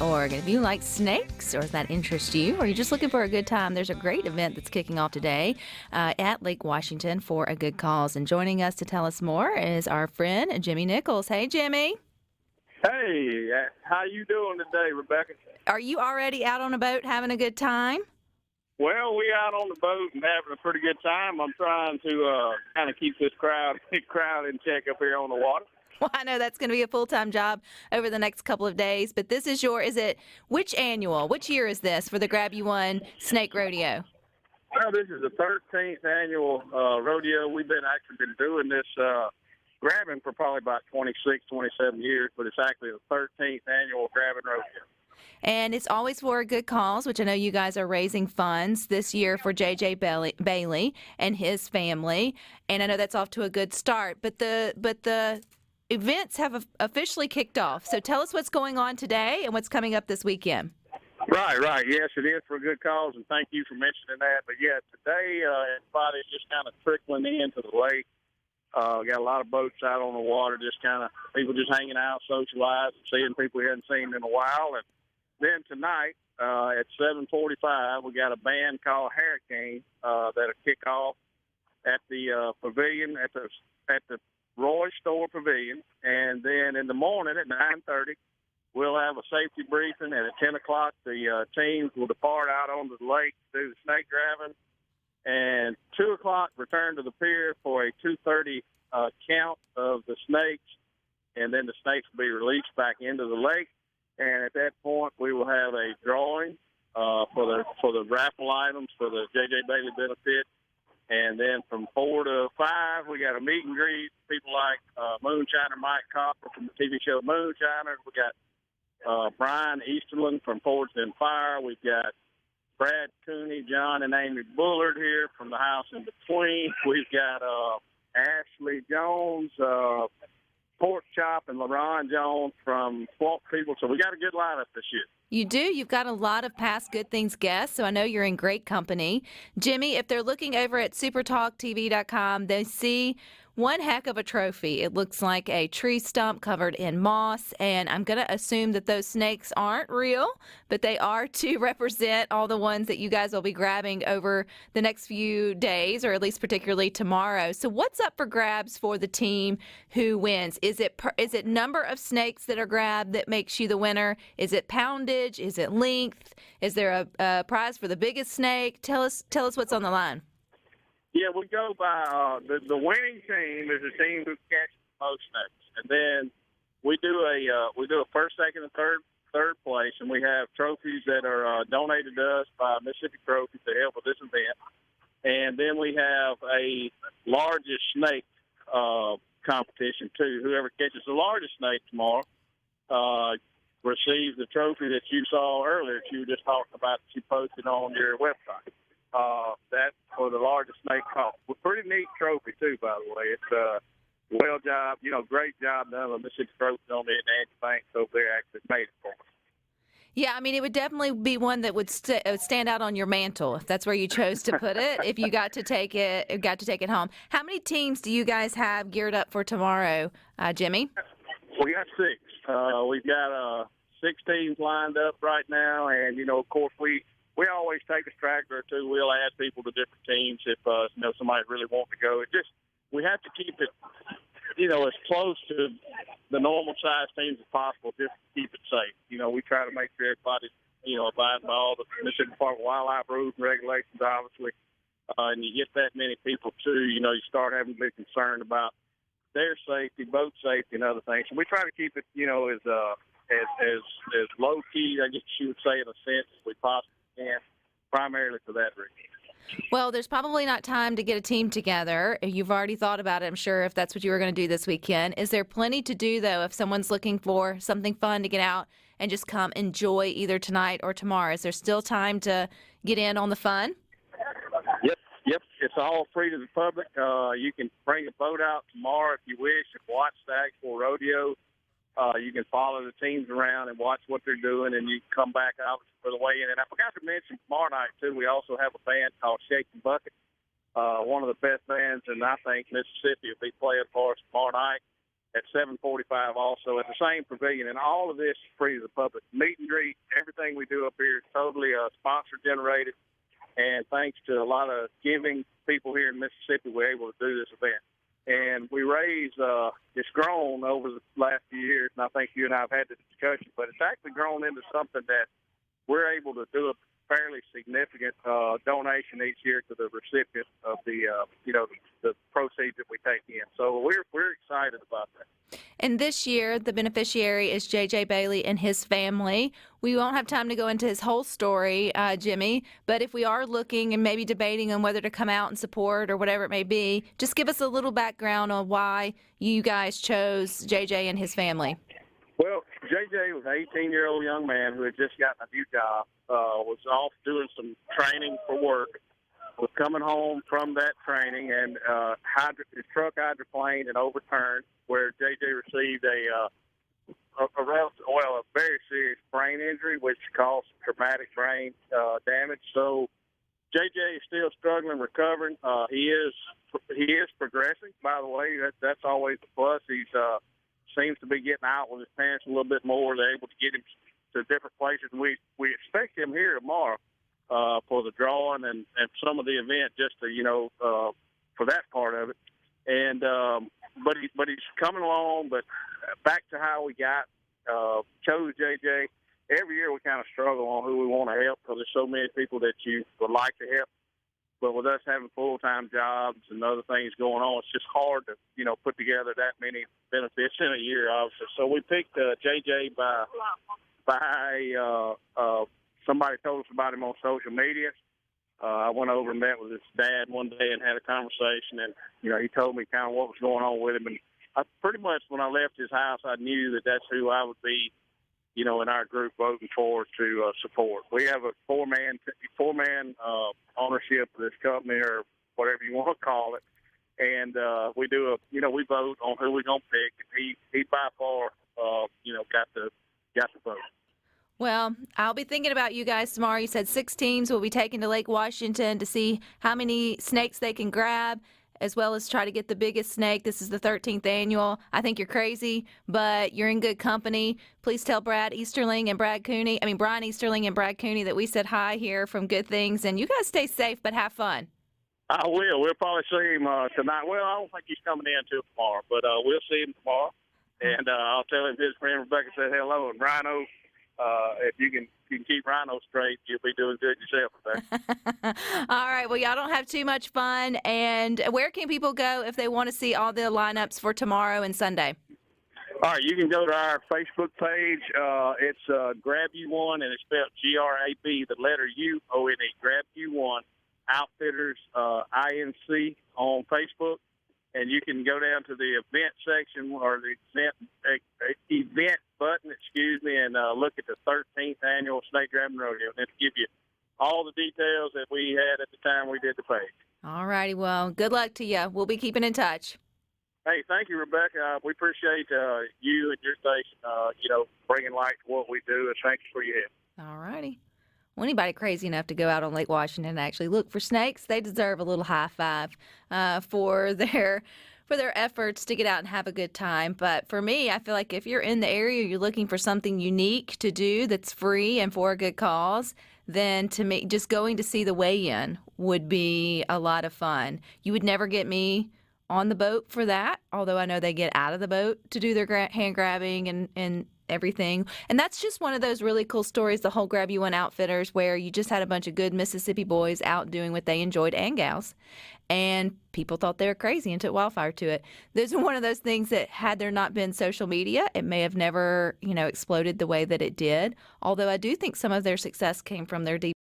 Org. If you like snakes, or if that interests you, or you're just looking for a good time, there's a great event that's kicking off today at Lake Washington for a good cause. And joining us to tell us more is our friend Jimmie Nichols. Hey, Jimmie. Hey, how you doing today, Rebecca? Are you already out on a boat having a good time? Well, we out on the boat and having a pretty good time. I'm trying to kind of keep this crowd in check up here on the water. Well, I know that's going to be a full-time job over the next couple of days, but this is which year is this for the Grabuone Snake Rodeo? Well, this is the 13th annual rodeo. We've been doing this grabbing for probably about 26, 27 years, but it's actually the 13th annual grabbing rodeo. And it's always for a good cause, which I know you guys are raising funds this year for J.J. Bailey and his family, and I know that's off to a good start. But the events have officially kicked off. So tell us what's going on today and what's coming up this weekend. Right. Yes, it is for a good cause, and thank you for mentioning that. But, yeah, today everybody's just kind of trickling into the lake. Got a lot of boats out on the water, just kind of people just hanging out, socializing, seeing people we hadn't seen in a while. And then tonight at 7:45, we got a band called Hurricane that'll kick off at the pavilion at the Roy Store Pavilion, and then in the morning at 9:30, we'll have a safety briefing, and at 10 o'clock, the teams will depart out onto the lake to do the snake grabbing, and 2 o'clock return to the pier for a 2:30 count of the snakes, and then the snakes will be released back into the lake, and at that point, we will have a drawing for the raffle items for the J.J. Bailey benefit. And then from 4 to 5, we got a meet and greet. People like Moonshiner Mike Copper from the TV show Moonshiners. We got Brian Easterlin from Forged in Fire. We've got Brad Cooney, John and Amy Bullard here from The House in Between. We've got Ashley Jones, Pork Chop, and LaRon Jones from Swamp People. So we got a good lineup this year. You do. You've got a lot of past Good Things guests, so I know you're in great company. Jimmie, if they're looking over at SuperTalkTV.com, they see one heck of a trophy. It looks like a tree stump covered in moss, and I'm going to assume that those snakes aren't real, but they are to represent all the ones that you guys will be grabbing over the next few days, or at least particularly tomorrow. So what's up for grabs for the team who wins? Is it number of snakes that are grabbed that makes you the winner? Is it poundage? Is it length? Is there a prize for the biggest snake? Tell us what's on the line. Yeah, we go by the winning team is the team who catches the most snakes, and then we do a first, second, and third place, and we have trophies that are donated to us by Mississippi Trophy to help with this event, and then we have a largest snake competition too. Whoever catches the largest snake tomorrow receives the trophy that you saw earlier that you were just talking about that you posted on your website. That's for the largest snake caught. A pretty neat trophy, too, by the way. It's great job done on Mississippi Trophy on the Nancy Banks over there actually made it for us. Yeah, I mean, it would definitely be one that would stand out on your mantle if that's where you chose to put it, if you got to take it home. How many teams do you guys have geared up for tomorrow, Jimmie? We got 6. We've got 6 teams lined up right now, and, of course, we always take a straggler or two. We'll add people to different teams if somebody really wants to go. We have to keep it, as close to the normal size teams as possible, just to keep it safe. We try to make sure everybody's abiding by all the Mississippi Department of Wildlife rules and regulations, obviously. And you get that many people too, you start having to be concerned about their safety, boat safety, and other things. So we try to keep it, as low key, I guess you would say, in a sense, as we possibly can, primarily for that reason. Well, there's probably not time to get a team together. You've already thought about it, I'm sure, if that's what you were going to do this weekend. Is there plenty to do, though, if someone's looking for something fun to get out and just come enjoy either tonight or tomorrow? Is there still time to get in on the fun? Yep. It's all free to the public. You can bring a boat out tomorrow if you wish and watch the actual rodeo. You can follow the teams around and watch what they're doing, and you can come back out for the weigh-in. And I forgot to mention tomorrow night, too, we also have a band called Shaking Bucket, one of the best bands in, I think, Mississippi will be playing for us tomorrow night. at 7:45 also at the same pavilion. And all of this is free to the public. Meet and greet, everything we do up here is totally sponsor generated. And thanks to a lot of giving people here in Mississippi, we're able to do this event. And we raise, it's grown over the last few years, and I think you and I have had the discussion, but it's actually grown into something that we're able to do a fairly significant donation each year to the recipient of the proceeds that we take in. So we're excited about that. And this year, the beneficiary is J.J. Bailey and his family. We won't have time to go into his whole story, Jimmie, but if we are looking and maybe debating on whether to come out and support or whatever it may be, just give us a little background on why you guys chose J.J. and his family. Well, J.J. was an 18-year-old young man who had just gotten a new job, was off doing some training for work, was coming home from that training, and his truck hydroplaned and overturned, where J.J. received a very serious brain injury, which caused traumatic brain damage. So J.J. is still struggling, recovering. He is progressing, by the way. That's always a plus. He's seems to be getting out with his parents a little bit more. They're able to get him to different places. We expect him here tomorrow for the drawing and some of the event, just to for that part of it. And but he's coming along. But back to how we chose JJ. Every year we kind of struggle on who we want to help because there's so many people that you would like to help. But with us having full-time jobs and other things going on, it's just hard to, put together that many benefits in a year, obviously. So we picked JJ by somebody told us about him on social media. I went over and met with his dad one day and had a conversation, and, he told me kind of what was going on with him. And I pretty much, when I left his house, I knew that that's who I would be, in our group voting for to support. We have a four-man ownership of this company, or whatever you want to call it, and we do we vote on who we're gonna pick. And he by far got the vote. Well, I'll be thinking about you guys tomorrow. You said 6 teams will be taken to Lake Washington to see how many snakes they can grab, as well as try to get the biggest snake. This is the 13th annual. I think you're crazy, but you're in good company. Please tell Brian Easterling and Brad Cooney that we said hi here from Good Things. And you guys stay safe, but have fun. I will. We'll probably see him tonight. Well, I don't think he's coming in until tomorrow, but we'll see him tomorrow. And I'll tell him his friend Rebecca said hello. And Rhino, if you can keep Rhino straight, you'll be doing good yourself there. All right. Well, y'all don't have too much fun. And where can people go if they want to see all the lineups for tomorrow and Sunday? All right. You can go to our Facebook page. It's Grabuone, and it's spelled Grab, the letter UONE, Grabuone Outfitters, INC on Facebook. And you can go down to the event section or the event button, and look at the 13th Annual Snake Rodeo. And it'll give you all the details that we had at the time we did the page. All righty. Well, good luck to you. We'll be keeping in touch. Hey, thank you, Rebecca. We appreciate you and your station, bringing light to what we do. And thank you for your help. All righty. Well, anybody crazy enough to go out on Lake Washington and actually look for snakes, they deserve a little high five for their efforts to get out and have a good time. But for me, I feel like if you're in the area, you're looking for something unique to do that's free and for a good cause, then to me, just going to see the weigh-in would be a lot of fun. You would never get me on the boat for that, although I know they get out of the boat to do their hand grabbing and everything. And that's just one of those really cool stories, the whole Grabuone Outfitters, where you just had a bunch of good Mississippi boys out doing what they enjoyed, and gals, and people thought they were crazy and took wildfire to it. This is one of those things that, had there not been social media, it may have never, exploded the way that it did. Although I do think some of their success came from their deep